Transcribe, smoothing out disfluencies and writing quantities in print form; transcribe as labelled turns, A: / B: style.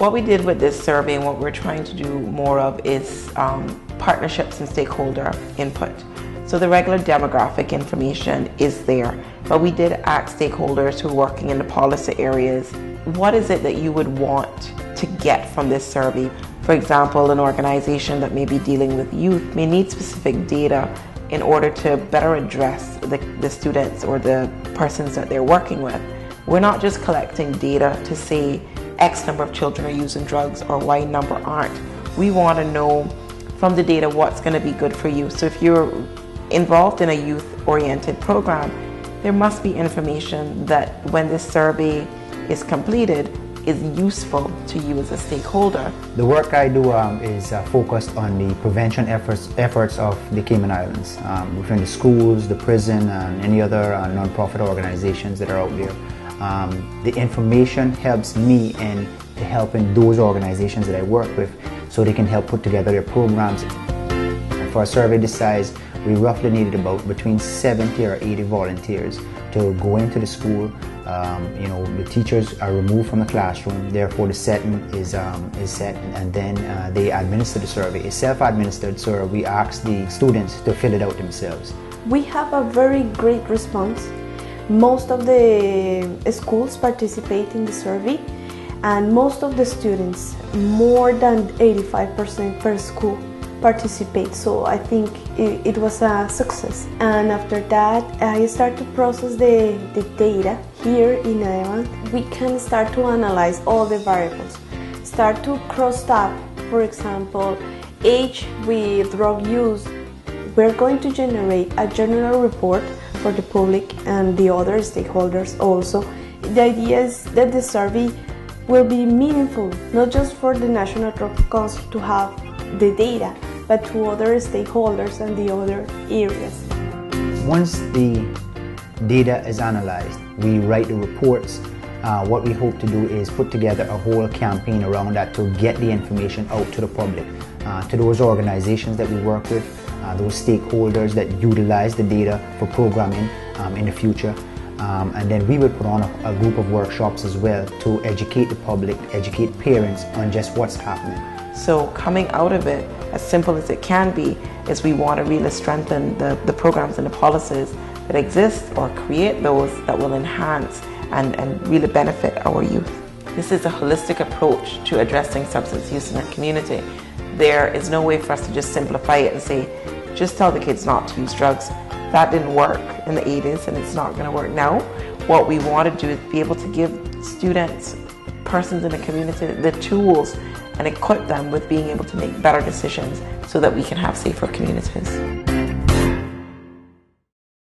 A: What we did with this survey and what we're trying to do more of is partnerships and stakeholder input. So the regular demographic information is there, but we did ask stakeholders who are working in the policy areas, what is it that you would want to get from this survey? For example, an organization that may be dealing with youth may need specific data in order to better address the students or the persons that they're working with. We're not just collecting data to say X number of children are using drugs or Y number aren't. We want to know from the data what's going to be good for you. So if you're involved in a youth-oriented program, there must be information that when this survey is completed is useful to you as a stakeholder.
B: The work I do is focused on the prevention efforts of the Cayman Islands within the schools, the prison, and any other non-profit organizations that are out there. The information helps me in helping those organizations that I work with so they can help put together their programs. And for a survey this size, we roughly needed about between 70 or 80 volunteers to go into the school. The teachers are removed from the classroom, therefore the setting is set, and then they administer the survey. It's self-administered, so we ask the students to fill it out themselves.
C: We have a very great response. Most of the schools participate in the survey, and most of the students, more than 85% per school, participate. So I think it was a success. And after that, I start to process the data here in Cayman. We can start to analyze all the variables, start to cross-tab, for example, age with drug use. We're going to generate a general report for the public and the other stakeholders also. The idea is that the survey will be meaningful, not just for the National Drug Council to have the data, but to other stakeholders and the other areas.
B: Once the data is analyzed, we write the reports. What we hope to do is put together a whole campaign around that to get the information out to the public, to those organizations that we work with, those stakeholders that utilize the data for programming in the future. And then we would put on a group of workshops as well to educate the public, educate parents on just what's happening.
A: So coming out of it, as simple as it can be, is we want to really strengthen the programs and the policies that exist, or create those that will enhance and really benefit our youth. This is a holistic approach to addressing substance use in our community. There is no way for us to just simplify it and say, just tell the kids not to use drugs. That didn't work in the 80s and it's not going to work now. What we want to do is be able to give students, persons in the community, the tools and equip them with being able to make better decisions so that we can have safer communities.